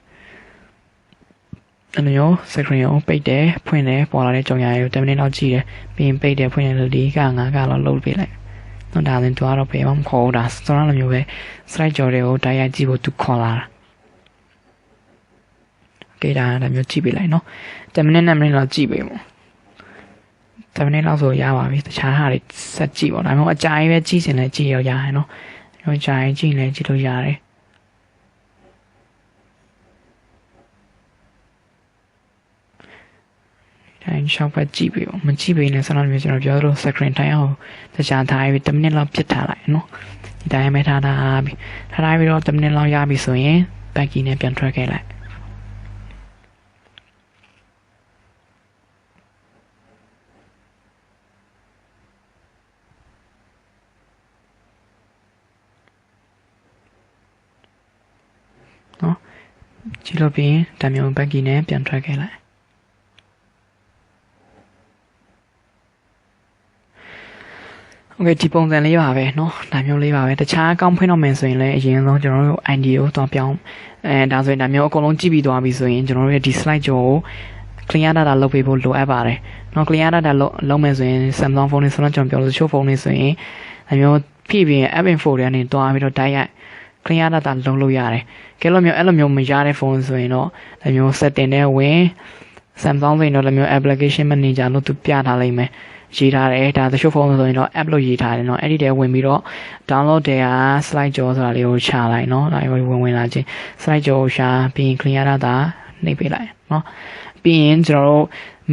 အဲ့လို screen ကိုပိတ်တယ်ဖွင့်တယ်ပေါ်လာတဲ့ကြောင်ရည်ကို10မိနစ်လောက်ကြည့်တယ်ပြီးရင်ပိတ်တယ်ဖွင့်တယ်လို့4က5ကလောက်လုပ်ပေးလိုက်နော်ဒါဆိုရင်သူကတော့ဘယ်မှမခေါ်ဘူးဒါစောရလိုမျိုးပဲ slide ကြော်တွေကိုတိုက်ရိုက်ကြည့်ဖို့သူခေါ်လာတာโอเคဒါမျိုးကြည့်ပေးလိုက်နော်10မိနစ်9မိနစ်လောက်ကြည့်ပေးပေါ့10မိနစ်လောက်ဆိုရပါပြီတခြားဟာတွေဆက်ကြည့်ပေါ့ဒါမျိုးအကြိုင်ပဲကြည့်စင်လဲကြည့်ရရတယ်နော်အကြိုင်ကြည့်လဲကြည့်လို့ရတယ်တိုင်းရှောက်ဖက်ကြည့်ပြီမကြည့်ပြီနဲ့ဆက်လို့မျိုးကျွန်တော်ပြောလို့ screen time အောင်တခြားထားပြီး10မိနစ်လောက်ပြစ်ထားလိုက်နော်ဒီတိုင်းပဲထားပြီးတော့10မိနစ်လောက်ရပြီဆိုရင် back key နဲ့ပြန်ထွက်ခဲ့လိုက်နော်ကြည့်လို့ပြီးရင်ဒါမျိုး back key နဲ့ပြန်ထွက်ခဲ့လိုက်โอเคဒီပုံစံလေးပါပဲเนาะဒါမျိုးလေးပါပဲတခြားအကောင့်ဖွင့်တော့မယ်ဆိုရင်လည်းအရင်ဆုံးကျွန်တော်တို့ ID ကိုတော့ပြောင်းဒါဆိုရင်ဒါမျိုးအကုန်လုံးကြည့်ပြီးသွားပြီဆိုရင်ကျွန်တော်တို့ရဲ့ဒီ slide ကြောကို clear data လုပ်ပေးဖို့လိုအပ်ပါတယ်เนาะ clear data လုပ်မယ်ဆိုရင် Samsung ဖုန်းတွေဆိုတော့ကျွန်တော်ပြောလို့ချို့ဖုန်းတွေဆိုရင်ဒါမျိုးဖြည့်ပြီး app info တွေကနေတွားပြီးတော့တိုက်ရိုက် clear data လုပ်လို့ရတယ်ကဲလို့မျိုးအဲ့လိုမျိုးမရတဲ့ဖုန်းဆိုရင်တော့ဒါမျိုး setting နဲ့ဝင် Samsung ဆိုရင်တော့ဒါမျိုး application manager လို့သူပြထားလိမ့်မယ်ရေးထားတယ်ဒါတချို့ဖုန်းဆိုရင်တော့ app လို့ရေးထားတယ်เนาะအဲ့ဒီတည်းဝင်ပြီးတော့ download တဲ့ဟာ slide ကြောဆိုတာလေးကိုချလိုက်เนาะဒါကိုဝင်လာခြင်း slide ကြောကိုရှာပြီးရင် clear data နှိပ်ပေးလိုက်เนาะပြီးရင်ကျွန်တော်တို့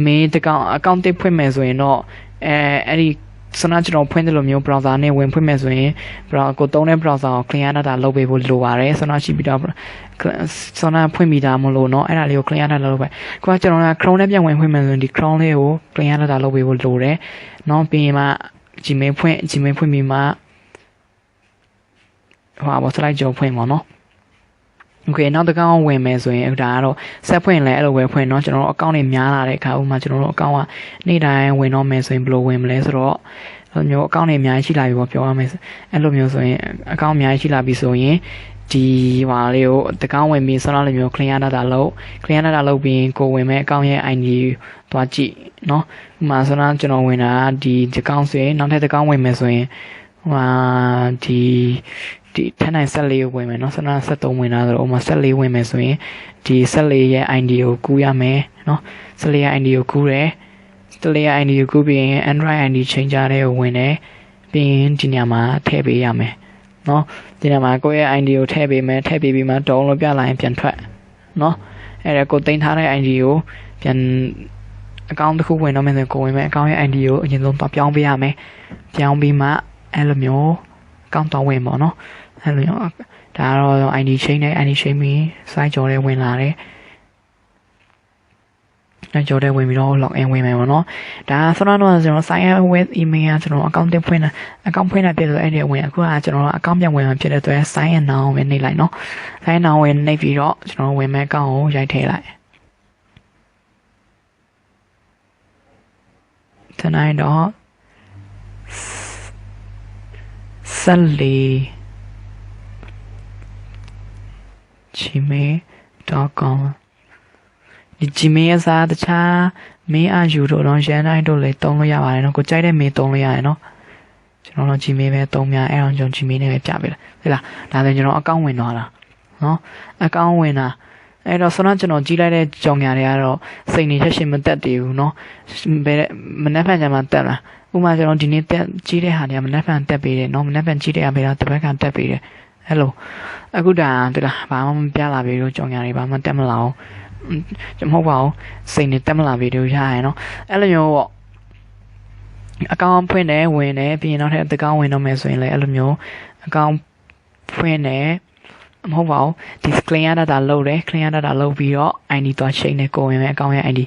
mail တကောင် account တစ်ဖွင့်မယ်ဆိုရင်တော့အဲ့ဒီစနကျွန်တော်ဖွင့်တယ်လို့မျိုး browser နဲ့ဝင်ဖွင့်မယ်ဆိုရင် ကိုသုံးတဲ့ browser ကို clear data လုပ်ပေးဖို့လိုပါတယ်စနရှိပြီးတော့စနဖွင့်ပြီးသားမလို့เนาะအဲ့ဒါလေးကို clear data လုပ်ပဲကိုကကျွန်တော်က Chrome နဲ့ပြန်ဝင်ဖွင့်မယ်ဆိုရင်ဒီ Chrome လေးကို clear data လုပ်ပေးဖို့လိုတယ်เนาะပြီးရင်မှ Gmail ဖွင့်ပြီးမှဟိုslide ကြောဖွင့်ပါเนาะโอเคနောက်တစ်ကောင်ဝင်မယ်ဆိုရင်ဒါကတော့ဆက်ဖွင့်လဲအဲ့လိုပဲဖွင့်เนาะကျွန်တော်တို့အကောင့်တွေများလာတဲ့အခါဥပမာကျွန်တော်တို့အကောင့်ကနေ့တိုင်းဝင်တော့မယ်ဆိုရင်ဘယ်လိုဝင်မလဲဆိုတော့အဲ့လိုမျိုးအကောင့်တွေအများကြီးရှိလာပြီပေါ့ပြောရမယ်အဲ့လိုမျိုးဆိုရင်အကောင့်အများကြီးရှိလာပြီဆိုရင်ဒီဟာလေးကိုတကောင်ဝင်ပြီးဆောင်းလိုမျိုး clear data လုပ်ပြီးကိုဝင်မဲ့အကောင့်ရဲ့ ID သွားကြည့်เนาะဥပမာဆိုတော့ကျွန်တော်ဝင်တာဒီကောင်ဆိုရင်နောက်ထပ်တကောင်ဝင်မယ်ဆိုရင်ဒီထပ်နိုင်ဆက်လေးကိုဝင်မယ်เนาะဆန္ဒ73ဝင်လာဆိုတော့ဥပမာ74ဝင်မယ်ဆိုရင်ဒီ74ရဲ့ ID ကိုကူးရမယ်เนาะ74ရဲ့ ID ကိုကူးတယ်74ရဲ့ ID ကိုကူးပြီးရင် Android ID ချိန်ကြတဲ့ကိုဝင်တယ်ပြီးရင်ဒီညမှာထည့်ပေးရမယ်เนาะဒီညမှာကိုယ့်ရဲ့ ID ကိုထည့်ပေးမယ်ထည့်ပေးပြီးမှ download ပြလိုက်ရင်ပြန်ထွက်เนาะအဲ့ဒါကိုတင်ထားတဲ့ ID ကိုပြန်အကောင့်တစ်ခုဝင်တော့မယ်ဆိုရင်ကိုဝင်မယ်အကောင့်ရဲ့ ID ကိုအရင်ဆုံးပြောင်းပေးရမယ်ပြောင်းပြီးမှအဲ့လိုမျိုးအကောင့်တော့ဝင်ပေါ့เนาะအဲ့လိုမျိုးဒါတော့ ID chain နဲ့ ID chain ပြီး site ကြော်တဲ့ဝင်လာတယ်အဲ့ကြော်တဲ့ဝင်ပြီးတော့ log in ဝင်မယ်ပေါ့เนาะဒါဆိုတော့ကျွန်တော် sign up with email ကျွန်တော် account ဖွင့်တာပြည့်ဆိုအဲ့ဒီဝင်အခုကကျွန်တော် account ပြန်ဝင်မှာဖြစ်တဲ့အတွက် sign in now ဝင်နှိပ်လိုက်เนาะ sign in now ဝင်နှိပ်ပြီးတော့ကျွန်တော်ဝင်မဲ့ account ကိုရိုက်ထည့်လိုက်တနိုင်တော့gmail.com ဒီ Gmail အစားတခြား mail အယူတို့တော့ရန်တိုင်းတို့လည်းသုံးလို့ရပါတယ်နော်ကိုကြိုက်တဲ့ mail သုံးလို့ရတယ်နော်ကျွန်တော်တို့ Gmail ပဲသုံးများအဲ့တော့ကျွန်တော် Gmail နဲ့ပဲပြပေးလိုက်ဟုတ်လားဒါဆိုကျွန်တော်အကောင့်ဝင်သွားတာနော်အကောင့်ဝင်တာအဲ့တော့ဆိုတော့ကျွန်တော်ကြည့်လိုက်တဲ့ကြောင်ညာတွေကတော့စိတ်နေချက်ရှင်မတက်တည်ဘူးနော်ဘယ်မနှက်ဖန်ကြမှာတက်လားဥပမာကျွန်တော်ဒီနေ့တက်ကြည့်တဲ့ဟာတွေကမနှက်ဖန်တက်ပေးတယ်နော်မနှက်ဖန်ကြည့်တဲ့ဟာပဲတော့တစ်ဘက်ကတက်ပေးတယ် hello အခုဒါတလားဘာမှမပြလာပြီလို့ကြောင်ညာတွေဘာမှတက်မလာအောင်မဟုတ်ပါဘူးစိတ်နဲ့တက်မလာပြီတို့ရရနော်အဲ့လိုမျိုးပေါ့အကောင့်ဖွင့်တယ်ဝင်တယ်ပြီးရင်နောက်ထပ်အကောင့်ဝင်တော့မယ်ဆိုရင်လည်းအဲ့လိုမျိုးအကောင့်ဖွင့်တယ်မဟုတ်ပါဘူးဒီ clear data လုပ်တယ် clear data လုပ်ပြီးတော့ ID သွားချိန်နေကိုဝင်မယ်အကောင့်ရဲ့ ID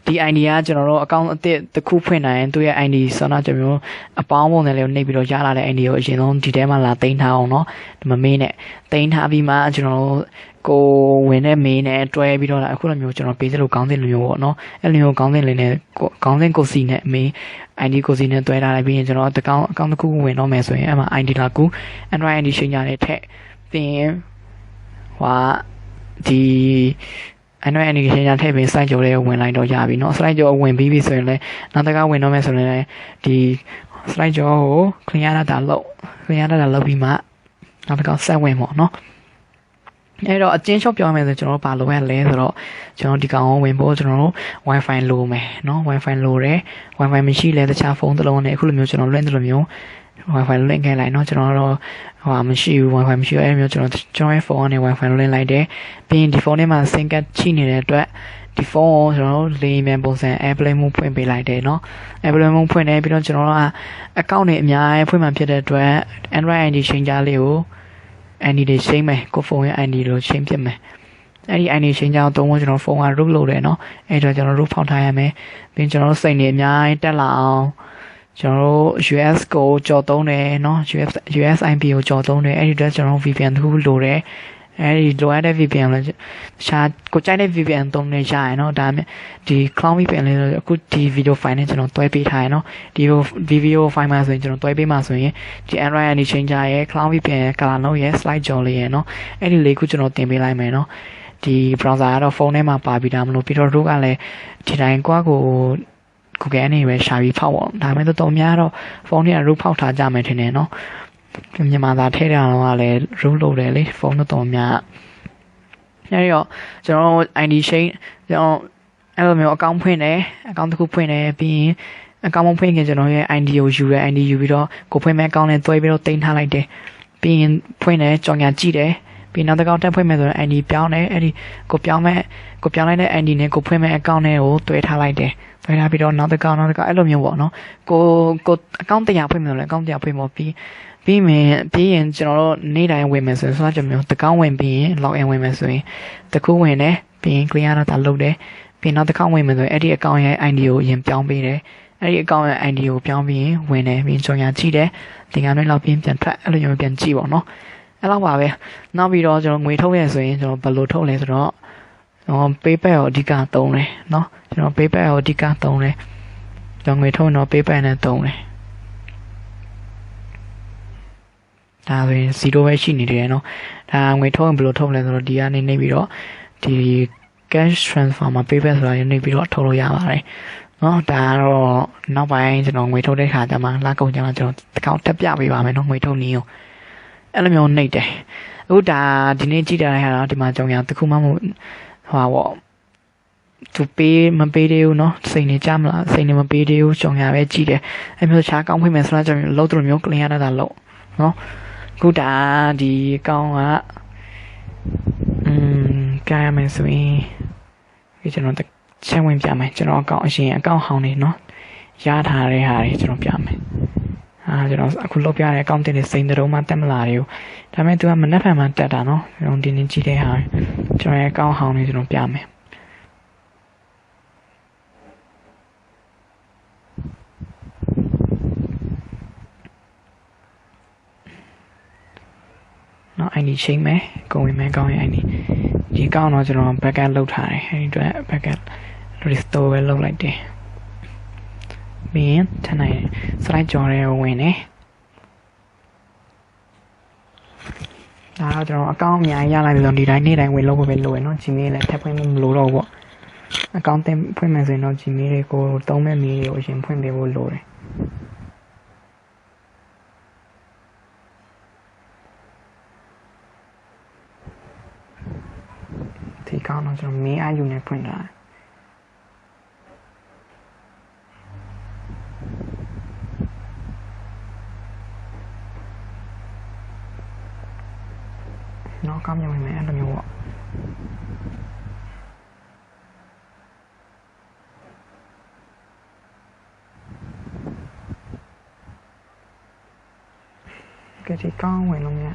ဒီ ID ကကျွန်တော်တို့အကောင့်အသစ်တစ်ခုဖွင့်နိုင်ရင်သူ့ရဲ့ ID ဆိုတော့ကျွန်တော်တို့အပေါင်းပုံစံလေးကိုနှိပ်ပြီးတော့ရလာတဲ့ ID ကိုအရင်ဆုံးဒီထဲမှာလာသိမ်းထားအောင်เนาะဒီမမေးနဲ့သိမ်းထားပြီးမှကျွန်တော်တို့ကိုဝင်တဲ့မေးနဲ့တွဲပြီးတော့အခုလိုမျိုးကျွန်တော်ပေးသလိုကောင်းတဲ့လူမျိုးပေါ့เนาะအဲ့လိုမျိုးကောင်းတဲ့လေးနဲ့ကောင်းတဲ့ကိုစီနဲ့မေး ID ကိုစီနဲ့တွဲထားလိုက်ပြီးရင်ကျွန်တော်အကောင့်တစ်ခုဝင်တော့မယ်ဆိုရင်အဲ့မှာ ID လာကူ Android ID ချိန်ကြတဲ့ထက်ပြီးရင်ဒီ Android ID ချိန်ကြထည့်ပြီး site ကြော်လေးဝင်လိုက်တော့ရပြီเนาะ site ကြော်ဝင်ပြီးပြီဆိုရင်လည်းနောက်တစ်ခါဝင်တော့မယ်ဆိုရင်လည်းဒီ site ကြော်ကို clear data လုပ်ပြီးမှနောက်တစ်ခါဆက်ဝင်ပေါ့เนาะအဲ့တော့အချင်းချုပ်ပြောမယ်ဆိုကျွန်တော်တို့ဘာလုပ်ရလဲဆိုတော့ကျွန်တော်ဒီကောင်ကိုဝင်ဖို့ကျွန်တော်တို့ Wi-Fi လိုမယ်เนาะ Wi-Fi လိုတယ် Wi-Fi မရှိလဲတခြားဖုန်းတစ်လုံးနဲ့အခုလိုမျိုးကျွန်တော်လွှင့်တယ်လို့မျိုး Wi-Fi လွှင့်ခဲ့လိုက်เนาะကျွန်တော်တို့မရှိဘူး Wi-Fi မရှိအဲ့မျိုးကျွန်တော်ရဲ့ဖုန်းနဲ့ Wi-Fi လွှင့်လိုက်တယ်ပြီးရင်ဒီဖုန်းထဲမှာ SIM card ချိနေတဲ့အတွက်ဒီဖုန်းကိုကျွန်တော်တို့လေမြန်ပုံစံ Airplane Mode ဖွင့်ပေးလိုက်တယ်เนาะ Airplane Mode ဖွင့်တယ်ပြီးတော့ကျွန်တော်တို့အကောင့်တွေအများကြီးဖွင့်မှဖြစ်တဲ့အတွက် Android ID ချိန်ကြလေးကို ID တွေချိန်မယ်ကိုဖုန်းရဲ့ ID လို့ချိန်ပြမယ်အဲ့ဒီ ID ချိန်ကြအောင်သုံးဖို့ကျွန်တော်ဖုန်းက root လုပ်တယ်เนาะအဲ့တော့ကျွန်တော် root ဖောက်ထားရမယ်ပြီးကျွန်တော်တို့စိတ်နေအများကြီးတက်လာအောင်ကျွန်တော်တို့ US ကိုကြော်သုံးတယ်เนาะ USIP ကိုကြော်သုံးတယ်အဲ့ဒီတော့ကျွန်တော် VPN တစ်ခုလိုတယ်အဲ့ဒီလိုအပ်တဲ့ VPN လည်းရှာကိုကြိုက်တဲ့ VPN သုံးနေကြရเนาะဒါပေမဲ့ဒီ Cloud VPN လေးအခုဒီ video file နဲ့ကျွန်တော်တွဲပေးထားရเนาะဒီ video file မှာဆိုရင်ကျွန်တော်တွဲပေးမှာဆိုရင်ဒီ Android ID changer ရဲ့ Cloud VPN ရဲ့ color note ရဲ့ slide ကြော်လေးရဲ့เนาะအဲ့ဒီလေးခုကျွန်တော်တင်ပေးလိုက်မယ်เนาะဒီ browser ကတော့ဖုန်းထဲမှာပါပြီးသားမလို့ပြီးတော့တို့ကလည်းဒီတိုင်းကိုGoogle အနေနဲ့ရှာပြီးဖောက်ပေါ့ဒါပေမဲ့တော်များတော့ဖုန်းထဲက root ဖောက်ထားကြမယ်ထင်တယ်เนาะမြန်မာသားထည့်တယ်တော့ကလည်း root လုပ်တယ်လေဖုန်းတော်များအဲ့တော့ကျွန်တော် ID chain ကျွန်တော်အဲ့လိုမျိုးအကောင့်ဖွင့်တယ်အကောင့်တစ်ခုဖွင့်တယ်ပြီးရင်အကောင့်ဖွင့်ခင်ကျွန်တော်ရဲ့ ID ကိုယူတယ် ID ယူပြီးတော့ကိုဖွင့်မဲ့အကောင့်နဲ့တွဲပြီးတော့တင်ထားလိုက်တယ်ပြီးရင်ဖွင့်တယ်ကြော်ညာကြည့်တယ်ပြီးနောက်တစ်ကောင့်တက်ဖွင့်မယ်ဆိုရင် ID ပြောင်းတယ်အဲ့ဒီကိုပြောင်းလိုက်တဲ့ ID နဲ့ကိုဖွင့်မဲ့အကောင့်နဲ့ကိုတွဲထားလိုက်တယ်တွဲထားပြီးတော့နောက်တစ်ကောင့်အဲ့လိုမျိုးပေါ့နော်ကိုအကောင့်100ဖွင့်မယ်ဆိုရင်အကောင့်100ဖွင့်ပေါ့ပြီးရင်ကျွန်တော်တို့နေ့တိုင်းဝင်မယ်ဆိုရင်ကျွန်တော်တစ်ကောင့်ဝင်ပြီးရင် login ဝင်မယ်ဆိုရင်တစ်ခုဝင်တယ်ပြီးရင် clear data လုပ်တယ်ပြီးနောက်တစ်ခေါက်ဝင်မယ်ဆိုရင်အဲ့ဒီအကောင့်ရဲ့ ID ကိုအရင်ပြောင်းပေးတယ်အဲ့ဒီအကောင့်ရဲ့ ID ကိုပြောင်းပြီးရင်ဝင်တယ်ပြီးကြော်ညာကြည့်တယ်သင်္ကန်းတွေလောက်ပြီးပြန်ထွက်အဲ့လိုမျိုးပြန်ကြည့်ပေါ့နော်အဲ့လောက်ပါပဲနောက်ပြီးတော့ကျွန်တော်ငွေထုတ်ရဆိုရင်ကျွန်တော်ဘယ်လိုထုတ်လဲဆိုတော့PayPal ကိုအဓိကသုံးတယ်เนาะကျွန်တော် PayPal ကိုအဓိကသုံးတယ်ကျွန်တော်ငွေထုတ်ရင်တော့ PayPal နဲ့သုံးတယ်ဒါဆိုရင်0ပဲရှိနေတယ်เนาะဒါငွေထုတ်ရင်ဘယ်လိုထုတ်လဲဆိုတော့ဒီကနေနေပြီးတော့ဒီ cash transfer မှာ PayPal ဆိုတာနေပြီးတော့ထုတ်လို့ရပါတယ်เนาะဒါကတော့နောက်ပိုင်းကျွန်တော်ငွေထုတ်တဲ့ခါကျမှလာကုန်ကြတော့ကျွန်တော်တစ်ခေါက်တက်ပြပေးပါမယ်เนาะငွေထုတ်နည်းကိုအဲ့လိုမျိုးနှိပ်တယ်အခုဒါဒီနေ့ကြည့်တာလည်းဟာတော့ဒီမှာကြောင်ရတစ်ခုမှမဟုတ်ပေါ့သူမပေးသေးဘူးเนาะစိတ်နေကြမလားစိတ်နေမပေးသေးဘူးကြောင်ရပဲကြည့်တယ်အဲ့မျိုးချားကောင်းဖွင့်မယ်ဆိုတော့ကျွန်တော်လုံးတို့မျိုး clean ရတာလို့เนาะခုဒါဒီကောင်းကကြရမယ်ဆိုရင်ဒီကျွန်တော်ချက်ဝင်ပြမယ်ကျွန်တော်အကောင့်အရင်အကောင့်ဟောင်းနေเนาะရထားတဲ့ဟာတွေကျွန်တော်ပြမယ်ကျွန်တော်အခုလုပ်ပြတဲ့အကောင့်တင်တွေစိန်တုံးမှတက်မလာသေးဘူးဒါပေမဲ့သူကမနှက်ဖန်မှတက်တာเนาะကျွန်တော်ဒီနေ့ကြည့်တဲ့ဟာကျွန်တော်ရဲ့အကောင့်ဟောင်းနေကျွန်တော်ပြမယ်နော် ID ချိန်မယ်ကိုဝင်မယ်ကောင်းရင် ID ဒီကောင်းတော့ကျွန်တော် backup လုပ်ထားတယ်အဲဒီအတွက် backup restore ပဲလုပ်လိုက်တယ်ပြီးရင်ထပ်နိုင် slide ကြော်ရဲဝင်တယ်ဒါတော့ကျွန်တော်အကောင့်အများကြီးရလိုက်ပြီဆိုဒီတိုင်းနေ့တိုင်းဝင်လုပ်ဖို့ပဲလိုရယ်နော် Gmail လည်းထပ်ဖွင့်မလို့တော့ဘူးအကောင့်တင်ဖွင့်မယ်ဆိုရင်တော့ Gmail တွေကိုသုံးမဲ့ mail တွေကိုအရင်ဖွင့်ပေးဖို့လိုတယ်ဒီကောင်းတော့ကျွန်တော် mail IU နဲ့ဖွင့်တာ nó có nhiều mẹ ăn được nhiều ạ cái gì con mình luôn nha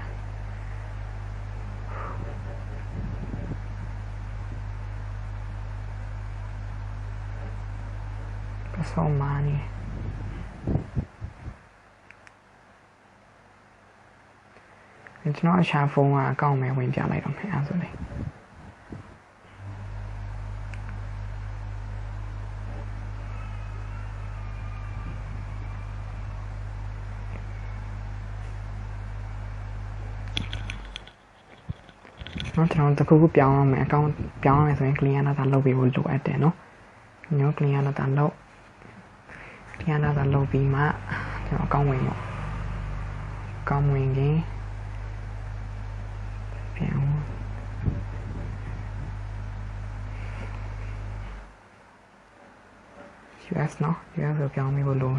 cái số mà nè nó xa phô à con mẹ mình trả lại đồng hạ rồi này nó thì nó cứ béo mẹ con béo này rồi client nó tan lâu vì buồn lụa để nó nhớ client nó tan lâu vì má thì nó con mình cái béo US nó US rồi béo mới buồn lụa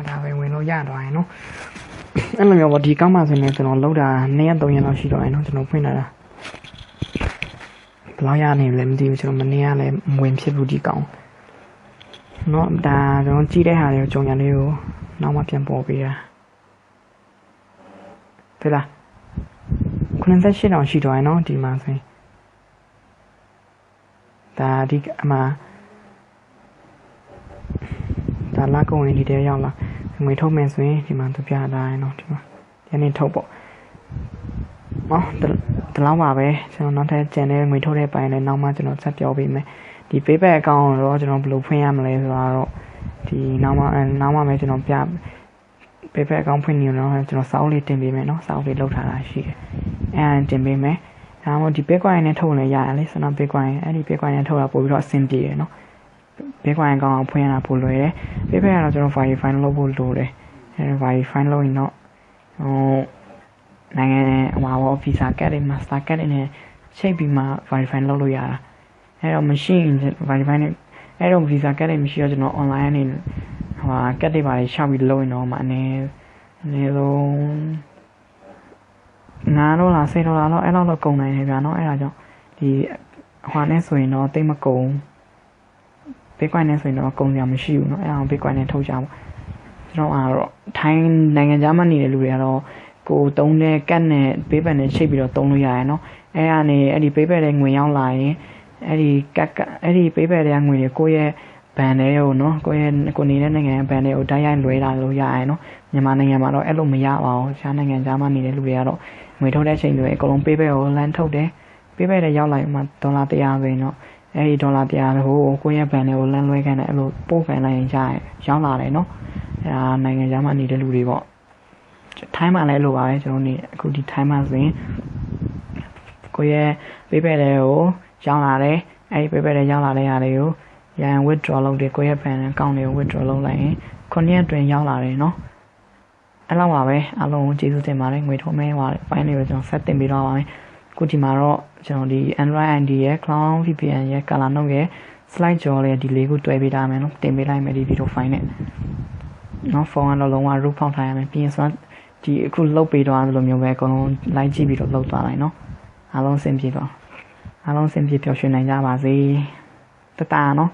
ဒါပဲဝင်လို့ရတော့ရင်နော်အဲ့လိုမျိုးပေါ့ဒီကောင်းမှဆိုရင်ကျွန်တော်လောက်တာ2ရက်3ရက်လောက်ရှိတော့ရင်နော်ကျွန်တော်ဖွင့်လာတာဘယ်လောက်ရနေလဲမသိဘူးကျွန်တော်မနေ့ကလည်းမဝင်ဖြစ်ဘူးဒီကောင်းနော်ဒါကျွန်တော်ကြည့်တဲ့ဟာတွေကိုကြုံရလေးကိုနောက်မှပြန်ပေါ်ပေးတာဖေးလား98တောင်ရှိတော့ရင်နော်ဒီမှာဆိုရင်ဒါဒီအမှာဒါလာကုန်ရင်ဒီတဲရောက်လာငွေထုတ်မယ်ဆိုရင်ဒီမှာသူပြထားရင်တော့ဒီမှာဒီနေ့ထုတ်ပေါ့နော်ဒီလောက်ပါပဲကျွန်တော်နောက်ထပ်ကျန်တဲ့ငွေထုတ်တဲ့ပိုင်းလည်းနောက်မှကျွန်တော်ဆက်ပြောပေးမယ်ဒီ PayPal account တော့ကျွန်တော်ဘယ်လိုဖွင့်ရမလဲဆိုတာတော့ဒီနောက်မှပဲကျွန်တော်ပြ PayPal account ဖွင့်နေတော့ကျွန်တော်စာအုပ်လေးတင်ပေးမယ်နော်စာအုပ်လေးလုပ်ထားတာရှိတယ်အဲတင်ပေးမယ်ဒါမှမဟုတ်ဒီ Bitcoin နဲ့ထုတ်လည်းရတယ်လေကျွန်တော် Bitcoin အဲ့ဒီ Bitcoin နဲ့ထုတ်တာပို့ပြီးတော့အဆင်ပြေတယ်နော်Bitcoin ကောင်အောင်ဖွင့်ရတာပို့လွယ်တယ် PayPal ကတော့ကျွန်တော် verify လုပ်ဖို့လိုတယ်အဲ verify လုပ်ရင်တော့နိုင်ငံဟို visa card တွေ master card တွေနဲ့ချိတ်ပြီးမှ verify လုပ်လို့ရတာအဲတော့မရှိရင် verify နဲ့အဲတော့ visa card တွေမရှိတော့ကျွန်တော် online နဲ့ဟို card တွေပါရှောက်ပြီးလုပ်ရင်တော့မှအနေဆုံး$9 $10တော့အဲ့လောက်တော့ကုန်နိုင်တယ်ဗျာနော်အဲ့ဒါကြောင့်ဒီဟိုနဲ့ဆိုရင်တော့တိတ်မကုန် Bitcoin နဲ့ဆိုရင်တော့ကုန်စရာမရှိဘူးเนาะအဲ့အောင် Bitcoin နဲ့ထုတ်ကြပါကျွန်တော်ကတော့ထိုင်းနိုင်ငံခြားမှာနေတဲ့လူတွေကတော့ကိုတုံးတဲ့ကတ်နဲ့ PayPal နဲ့ချိတ်ပြီးတော့တုံးလို့ရရယ်เนาะအဲ့ကနေအဲ့ဒီ PayPal တဲ့ငွေရောက်လာရင်အဲ့ဒီကတ်အဲ့ဒီ PayPal တဲ့ငွေတွေကိုယ့်ရဲ့ဘဏ်တွေကိုเนาะကိုယ့်ရဲ့ကိုနေတဲ့နိုင်ငံရဲ့ဘဏ်တွေကိုတိုက်ရိုက်လွှဲလာလို့ရရယ်เนาะမြန်မာနိုင်ငံမှာတော့အဲ့လိုမရပါဘူးအခြားနိုင်ငံခြားမှာနေတဲ့လူတွေကတော့ငွေထုတ်တဲ့ချိန်တွေအကုန်လုံး PayPal ကိုလမ်းထုတ်တယ် PayPal တဲ့ရောက်လာရင်မှ$100ဆိုရင်တော့အဲ့ဒီ$100ကိုကိုယ့်ရဲ့ဘဏ်တွေကိုလမ်းလွှဲခိုင်းတယ်အဲ့လိုပို့ခိုင်းလိုက်ရင်ရောက်လာတယ်เนาะအဲ့ဒါနိုင်ငံခြားမှာနေတဲ့လူတွေပေါ့ထိုင်းမှာလည်းလိုပါပဲကျွန်တော်နေအခုဒီထိုင်းမှာဆိုရင်ကိုယ့်ရဲ့ PayPal တွေကိုရောက်လာတယ်အဲ့ဒီ PayPal တွေရောက်လာတဲ့ဟာတွေကိုရန် withdraw လုပ်တယ်ကိုယ့်ရဲ့ဘဏ်အကောင့်တွေကို withdraw လုပ်လိုက်ရင်9ရက်တွင်ရောက်လာတယ်เนาะအဲ့လောက်ပါပဲအားလုံးကျေးဇူးတင်ပါတယ်ငွေထုတ်မဲဟိုပိုင်းတွေကိုကျွန်တော်ဆက်တင်ပေးတော့ပါမယ်ခုဒီမှာတော့ကျွန်တော်ဒီ Android ID ရဲ့ Cloud VPN ရဲ့ Color Note ရဲ့ Slide Jaw ရဲ့ဒီလေးကိုတွဲပေးထားမယ်နော်တင်ပေးလိုက်မယ်ဒီ video file နဲ့နော်ဖုန်းကတော့လုံးဝ root ဖောက်ထားရမယ်ပြီးရင်ဆိုဒီအခုလုတ်ပေးတော့အဲ့လိုမျိုးပဲအကုန်လုံး like ကြည့်ပြီးတော့လုတ်သွားလိုက်နော်အားလုံးအဆင်ပြေပါအားလုံးအဆင်ပြေပျော်ရွှင်နိုင်ကြပါစေတတနော်